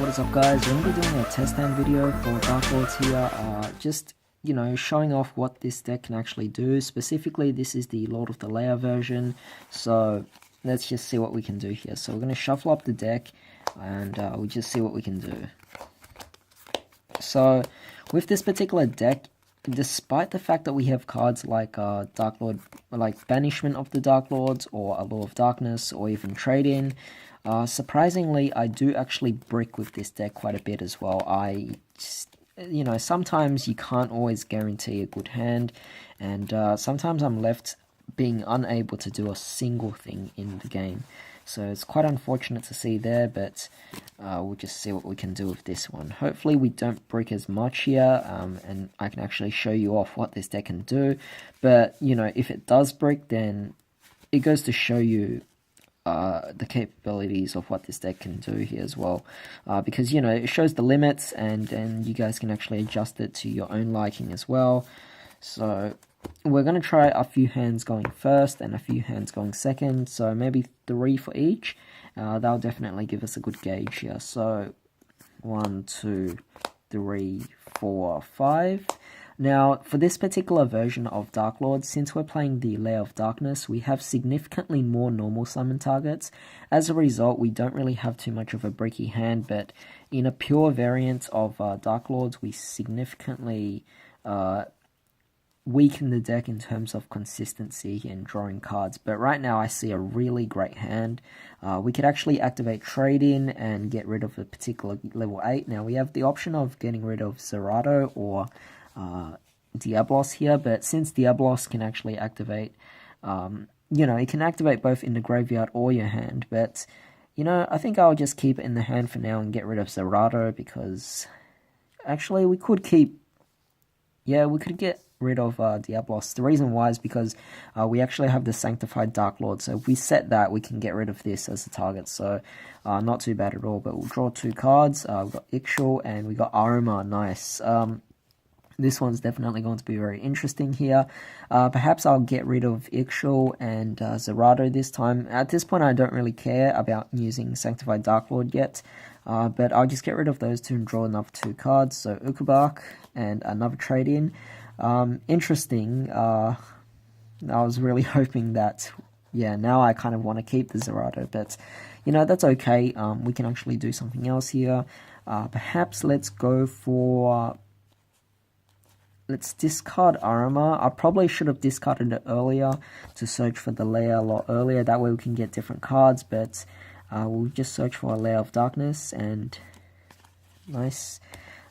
what is up guys? We're going to be doing a test hand video for Darklords here, just, showing off what this deck can actually do. Specifically, this is the Lord of the Lair version, so let's just see what we can do here. So we're going to shuffle up the deck, and we'll just see what we can do. So, with this particular deck, despite the fact that we have cards like Darklord, like Banishment of the Darklords, or a Lair of Darkness, or even Trade-In, surprisingly, I do actually brick with this deck quite a bit as well. Sometimes you can't always guarantee a good hand, and sometimes I'm left being unable to do a single thing in the game. So it's quite unfortunate to see there, but we'll just see what we can do with this one. Hopefully we don't brick as much here, and I can actually show you off what this deck can do. But, if it does brick, then it goes to show you the capabilities of what this deck can do here as well, because it shows the limits, and you guys can actually adjust it to your own liking as well. So we're going to try a few hands going first and a few hands going second, so maybe 3 for each. That'll definitely give us a good gauge here. So 1, 2, 3, 4, 5. Now, for this particular version of Darklord, since we're playing the Lair of Darkness, we have significantly more normal summon targets. As a result, we don't really have too much of a bricky hand, but in a pure variant of Darklords, we significantly weaken the deck in terms of consistency and drawing cards. But right now, I see a really great hand. We could actually activate Trade-In and get rid of a particular level 8. Now, we have the option of getting rid of Zerato or Diabolos here, but since Diabolos can actually activate, it can activate both in the graveyard or your hand, but, I think I'll just keep it in the hand for now and get rid of Zerato, because, actually, we could get rid of Diabolos. The reason why is because we actually have the Sanctified Darklord, so if we set that, we can get rid of this as a target, so not too bad at all. But we'll draw 2 cards. We've got Yugioh and we got Aroma. Nice. This one's definitely going to be very interesting here. Perhaps I'll get rid of Yugioh and Zerato this time. At this point, I don't really care about using Sanctified Darklord yet, but I'll just get rid of those 2 and draw another 2 cards. So Ukabak and another Trade-In. Interesting. I was really hoping that, now I kind of want to keep the Zerato, but, that's okay. We can actually do something else here. Perhaps let's go for... Let's discard Aroma. I probably should have discarded it earlier to search for the Lair a lot earlier. That way we can get different cards, but we'll just search for a Lair of Darkness, and nice.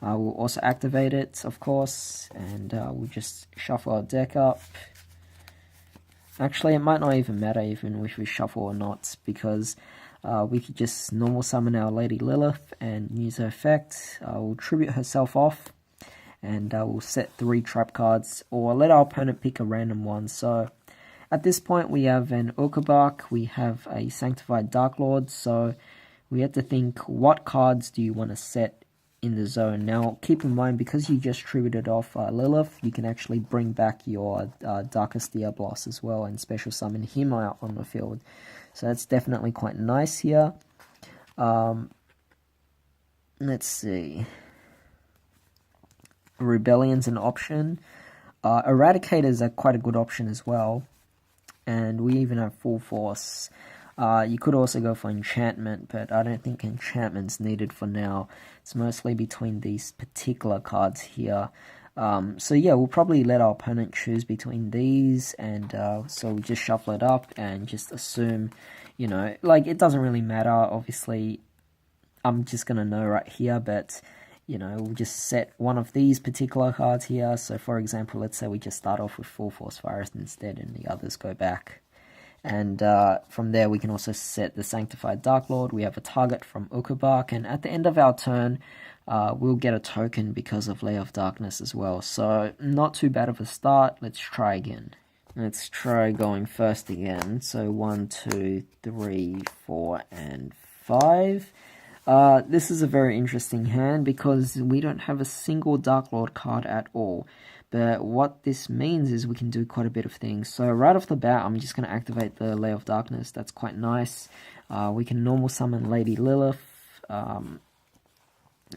We'll also activate it, of course, and we'll just shuffle our deck up. Actually, it might not even matter even if we shuffle or not, because we could just normal summon our Lady Lilith and use her effect. We'll tribute herself off, and we'll set 3 trap cards, or let our opponent pick a random one. So at this point we have an Ukabak, we have a Sanctified Darklord, so we have to think, what cards do you want to set in the zone? Now keep in mind, because you just tributed off Lilith, you can actually bring back your Darkest Diabolos as well and special summon him out on the field. So that's definitely quite nice here. Let's see. Rebellion's an option. Eradicators are quite a good option as well. And we even have Full Force. You could also go for Enchantment, but I don't think Enchantment's needed for now. It's mostly between these particular cards here. So yeah, we'll probably let our opponent choose between these, and so we just shuffle it up and just assume, it doesn't really matter. Obviously, I'm just going to know right here, but... we'll just set one of these particular cards here. So, for example, let's say we just start off with Full Force Virus instead, and the others go back. And from there, we can also set the Sanctified Darklord. We have a target from Ukabak, and at the end of our turn, we'll get a token because of Lair of Darkness as well. So, not too bad of a start. Let's try again. Let's try going first again. So, 1, 2, 3, 4, and 5. This is a very interesting hand because we don't have a single Darklord card at all. But what this means is we can do quite a bit of things. So right off the bat, I'm just going to activate the Lair of Darkness. That's quite nice. We can normal summon Lady Lilith.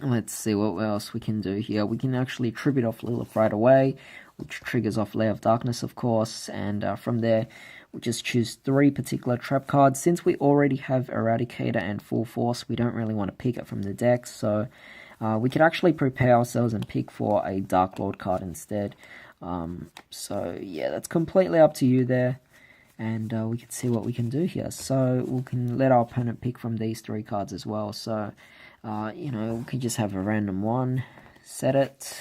Let's see what else we can do here. We can actually tribute off Lilith right away, which triggers off Lair of Darkness, of course, and from there, we just choose 3 particular trap cards. Since we already have Eradicator and Full Force, we don't really want to pick it from the deck, so we could actually prepare ourselves and pick for a Darklord card instead. So yeah, that's completely up to you there, and we can see what we can do here. So we can let our opponent pick from these 3 cards as well, so you know, we could just have a random one, set it,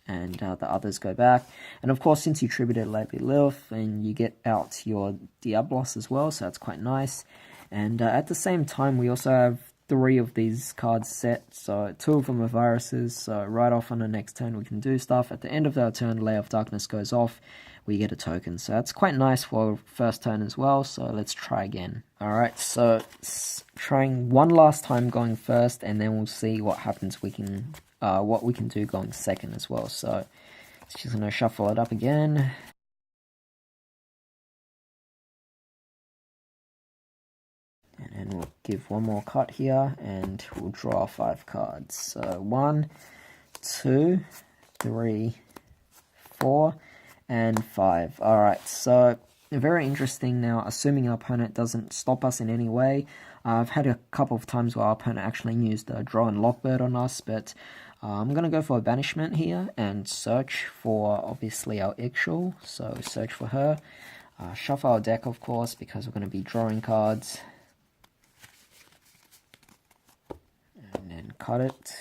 and the others go back. And of course, since you tributed Lady Lilith, and you get out your Diabolos as well, so that's quite nice. And at the same time, we also have 3 of these cards set, so 2 of them are viruses, so right off on the next turn we can do stuff. At the end of our turn, Lair of Darkness goes off, we get a token, so that's quite nice for first turn as well, so let's try again. Alright, so trying one last time going first, and then we'll see what happens. What we can do going second as well, so just going to shuffle it up again. And then we'll give one more cut here, and we'll draw 5 cards. So 1, 2, 3, 4, and 5. Alright, so very interesting now, assuming our opponent doesn't stop us in any way. I've had a couple of times where our opponent actually used a draw and lockbird on us, but I'm going to go for a banishment here and search for, obviously, our Yugioh. So search for her. Shuffle our deck, of course, because we're going to be drawing cards. And then cut it.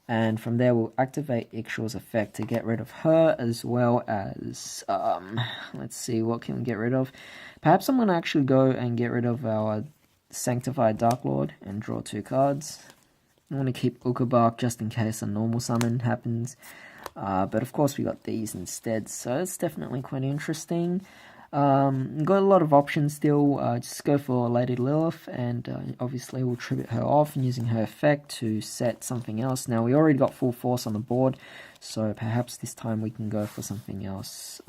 And from there, we'll activate Yugioh's effect to get rid of her, as well as, let's see, what can we get rid of? Perhaps I'm going to actually go and get rid of our Sanctified Darklord and draw 2 cards. I want to keep Ukabak just in case a normal summon happens. But of course, we got these instead, so it's definitely quite interesting. Got a lot of options still. Just go for Lady Lilith, and obviously we'll tribute her off and using her effect to set something else. Now, we already got Full Force on the board, so perhaps this time we can go for something else.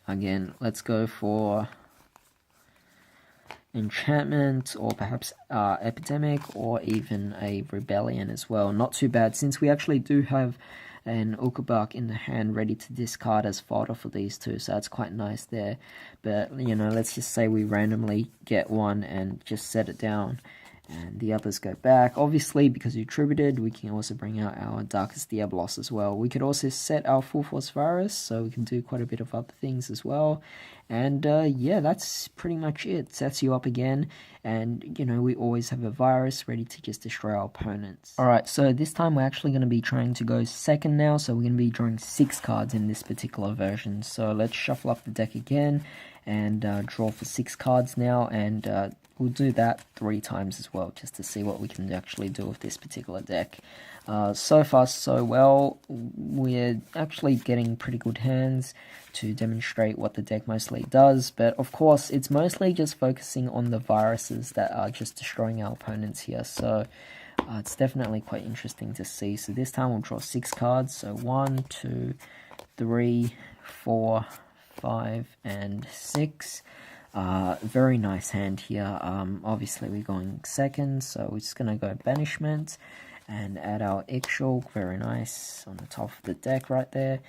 Again, let's go for Enchantment, or perhaps Epidemic, or even a Rebellion as well. Not too bad, since we actually do have an Ukabak in the hand ready to discard as fodder for these 2, so that's quite nice there. But, you know, let's just say we randomly get one and just set it down, and the others go back. Obviously, because you tributed, we can also bring out our Darkest Diabolos as well. We could also set our Full Force Virus, so we can do quite a bit of other things as well. And yeah, that's pretty much it. Sets you up again, and you know, we always have a virus ready to just destroy our opponents. Alright, so this time we're actually going to be trying to go second now, so we're going to be drawing 6 cards in this particular version. So let's shuffle up the deck again and draw for 6 cards now, and we'll do that 3 times as well, just to see what we can actually do with this particular deck. So far, so well. We're actually getting pretty good hands to demonstrate what the deck mostly does, but of course, it's mostly just focusing on the viruses that are just destroying our opponents here, so it's definitely quite interesting to see. So this time we'll draw 6 cards, so 1, 2, 3, 4, 5, and 6. Very nice hand here. Obviously we're going second, so we're just gonna go Banishment and add our Yugioh. Very nice on the top of the deck right there.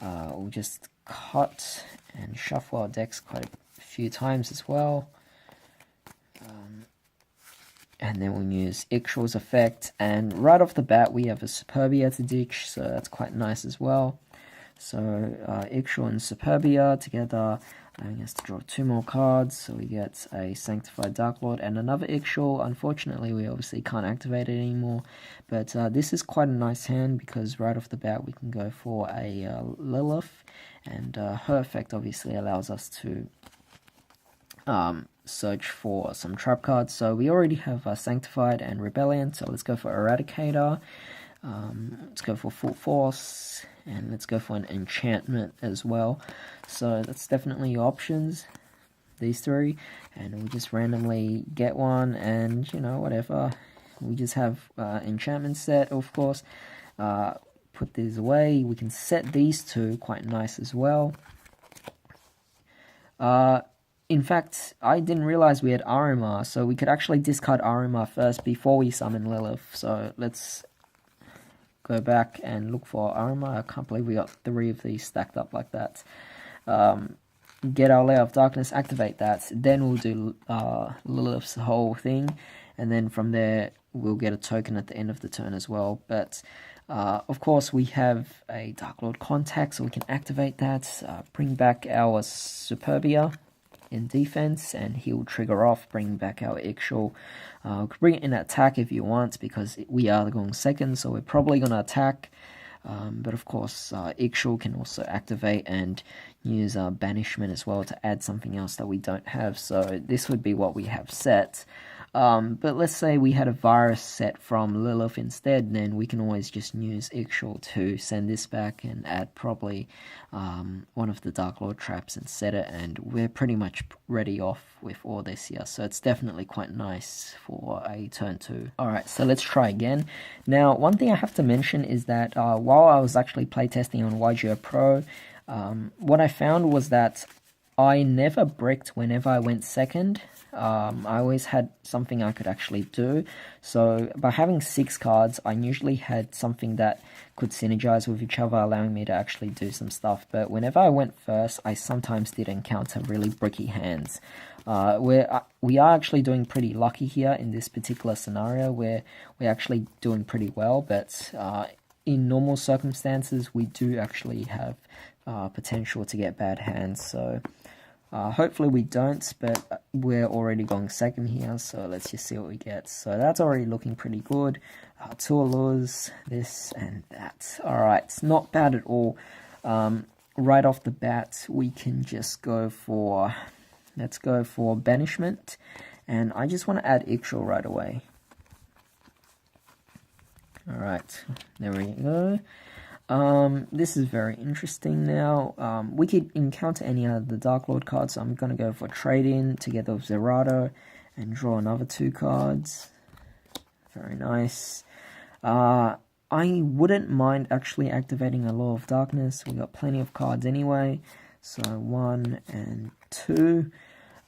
We'll just cut and shuffle our decks quite a few times as well. And then we'll use Yugioh's effect, and right off the bat we have a Superbia to ditch, so that's quite nice as well. So Yugioh and Superbia together allowing us to draw 2 more cards, so we get a Sanctified Darklord and another Yugioh. Unfortunately, we obviously can't activate it anymore, but this is quite a nice hand, because right off the bat we can go for a Lilith, and her effect obviously allows us to search for some trap cards. So we already have Sanctified and Rebellion, so let's go for Eradicator, let's go for Full Force, and let's go for an Enchantment as well. So that's definitely your options, these 3, and we'll just randomly get one, and you know, whatever. We just have Enchantment set, of course. Put these away. We can set these 2 quite nice as well. in fact, I didn't realize we had Arima, so we could actually discard Arima first before we summon Lilith. So let's go back and look for Arima. I can't believe we got 3 of these stacked up like that. Get our Lair of Darkness, activate that, then we'll do Lilith's whole thing, and then from there we'll get a token at the end of the turn as well. But of course we have a Darklord contact, so we can activate that, bring back our Superbia in defense, and he'll trigger off, bring back our Yugioh. Bring it in attack if you want, because we are going second, so we're probably going to attack. But of course, Yugioh can also activate and use banishment as well to add something else that we don't have. So this would be what we have set. But let's say we had a virus set from Lilith instead, then we can always just use Yugioh to send this back and add probably one of the Darklord traps and set it, and we're pretty much ready off with all this here. So it's definitely quite nice for a turn 2. Alright, so let's try again. Now, one thing I have to mention is that while I was actually playtesting on Yugioh Pro, what I found was that I never bricked whenever I went second. I always had something I could actually do. So by having 6 cards, I usually had something that could synergize with each other, allowing me to actually do some stuff. But whenever I went first, I sometimes did encounter really bricky hands. We are actually doing pretty lucky here in this particular scenario, where we're actually doing pretty well. But in normal circumstances, we do actually have potential to get bad hands. So hopefully we don't, but we're already going second here, so let's just see what we get. So that's already looking pretty good. 2 allures, this and that. Alright, not bad at all. Right off the bat, we can just go for, let's go for banishment, and I just want to add Yugioh right away. Alright, there we go. This is very interesting now. We could encounter any of the Darklord cards, so I'm going to go for trade-in together with Zerato and draw another 2 cards. Very nice. I wouldn't mind actually activating a Lair of Darkness. We got plenty of cards anyway. So 1 and 2.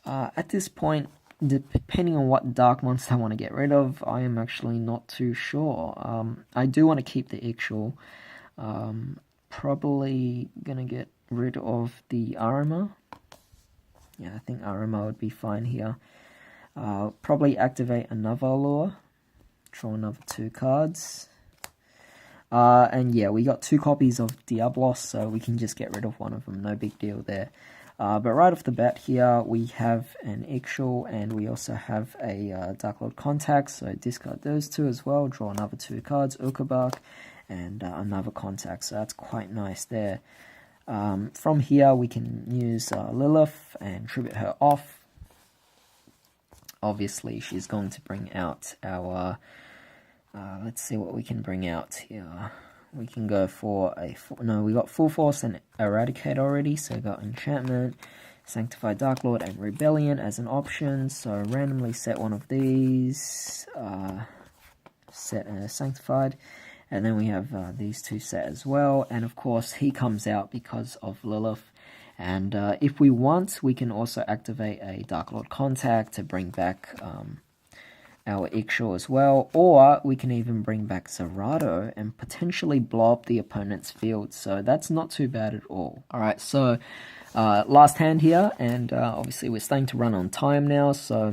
At this point, depending on what dark monster I want to get rid of, I am actually not too sure. I do want to keep the Yugioh. Probably gonna get rid of the Arima. Yeah, I think Arima would be fine here. Probably activate another lure. Draw another 2 cards. And yeah, we got 2 copies of Diabolos, so we can just get rid of one of them. No big deal there. But right off the bat here, we have an Yugioh, and we also have a Darklord contact, so discard those 2 as well. Draw another 2 cards, Ukabak, and another contact, so that's quite nice there. From here, we can use Lilith and tribute her off. Obviously, she's going to bring out our... let's see what we can bring out here. We can go for a... No, we got Full Force and Eradicate already, so we got Enchantment, Sanctified Darklord, and Rebellion as an option. So randomly set one of these, set Sanctified. And then we have these 2 set as well. And of course, he comes out because of Lilith. And if we want, we can also activate a Darklord contact to bring back our Yugioh as well. Or we can even bring back Zerato and potentially blow up the opponent's field. So that's not too bad at all. Alright, so last hand here. And obviously we're starting to run on time now. So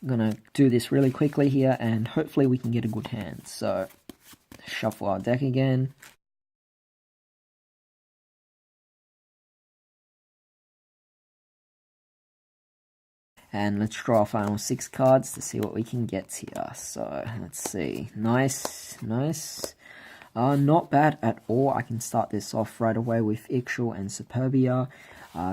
I'm going to do this really quickly here. And hopefully we can get a good hand. So... shuffle our deck again. And let's draw our final 6 cards to see what we can get here. So, let's see. Nice, nice. Not bad at all. I can start this off right away with Yugioh and Superbia.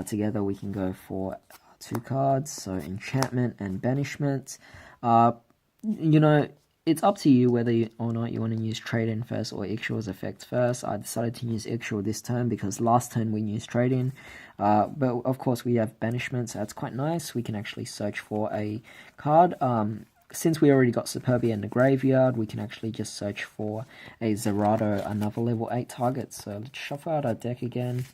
Together we can go for 2 cards. So, Enchantment and Banishment. You know, it's up to you whether or not you want to use trade-in first or Yugioh's effect first. I decided to use Yugioh this turn because last turn we used trade-in. But of course we have banishment, so that's quite nice. We can actually search for a card. Since we already got Superbia in the graveyard, we can actually just search for a Zerato, another level 8 target. So let's shuffle out our deck again.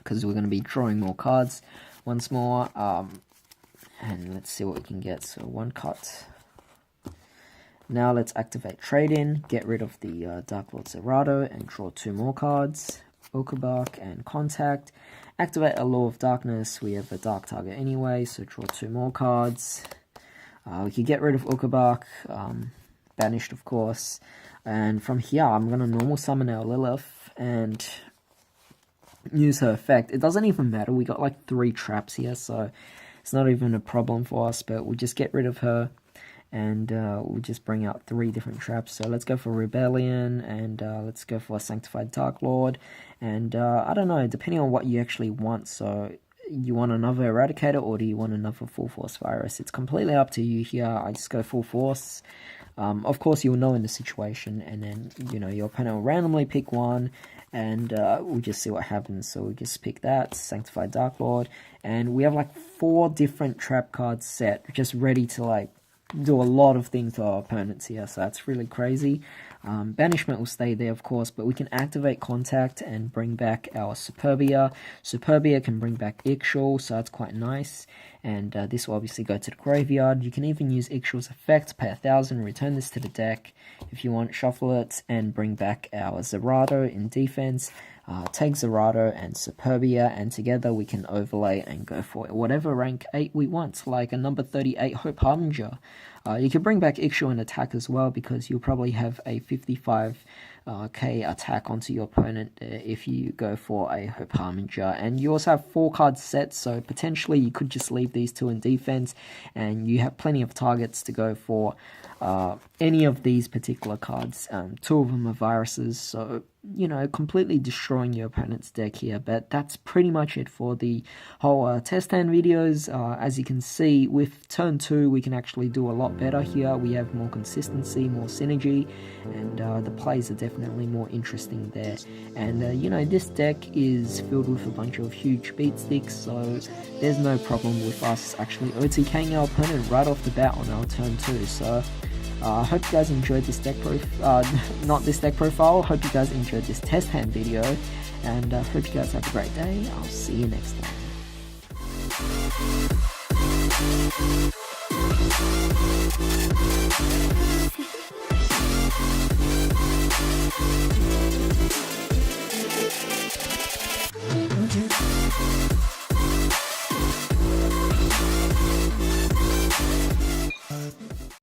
because we're going to be drawing more cards once more. And let's see what we can get. So 1 cut. Now let's activate Trade-In, get rid of the Darklord Zerato, and draw 2 more cards. Oakbark and Contact. Activate a Lair of Darkness. We have a dark target anyway, so draw 2 more cards. We could get rid of Oakbark, banished of course. And from here, I'm going to normal summon our Lilith and use her effect. It doesn't even matter, we got like 3 traps here, so it's not even a problem for us, but we'll just get rid of her. And we'll just bring out 3 different traps. So let's go for Rebellion, and let's go for Sanctified Darklord. And I don't know, depending on what you actually want. So you want another Eradicator, or do you want another Full Force Virus? It's completely up to you here. I just go Full Force. Of course, you'll know in the situation, and then, you know, your opponent will randomly pick one, and we'll just see what happens. So we'll just pick that, Sanctified Darklord, and we have like 4 different trap cards set, just ready to like do a lot of things to our opponents here, so that's really crazy. Banishment will stay there, of course, but we can activate Contact and bring back our Superbia. Superbia can bring back Yugioh, so that's quite nice. And this will obviously go to the graveyard. You can even use Yugioh's effect, pay 1,000, return this to the deck. If you want, shuffle it and bring back our Zerato in defense. Take Zerato and Superbia, and together we can overlay and go for whatever rank 8 we want, like a number 38 Hope Harbinger. You can bring back Yugioh in attack as well, because you'll probably have a 55k attack onto your opponent if you go for a Hope Harbinger. And you also have 4 cards set, so potentially you could just leave these 2 in defense, and you have plenty of targets to go for any of these particular cards. 2 of them are viruses, so, you know, completely destroying your opponent's deck here. But that's pretty much it for the whole test hand videos. As you can see, with turn 2 we can actually do a lot better here. We have more consistency, more synergy, and the plays are definitely more interesting there. And you know, this deck is filled with a bunch of huge beat sticks, so there's no problem with us actually OTKing our opponent right off the bat on our turn 2. So I hope you guys enjoyed this deck not this deck profile. Hope you guys enjoyed this test hand video, and hope you guys have a great day. I'll see you next time.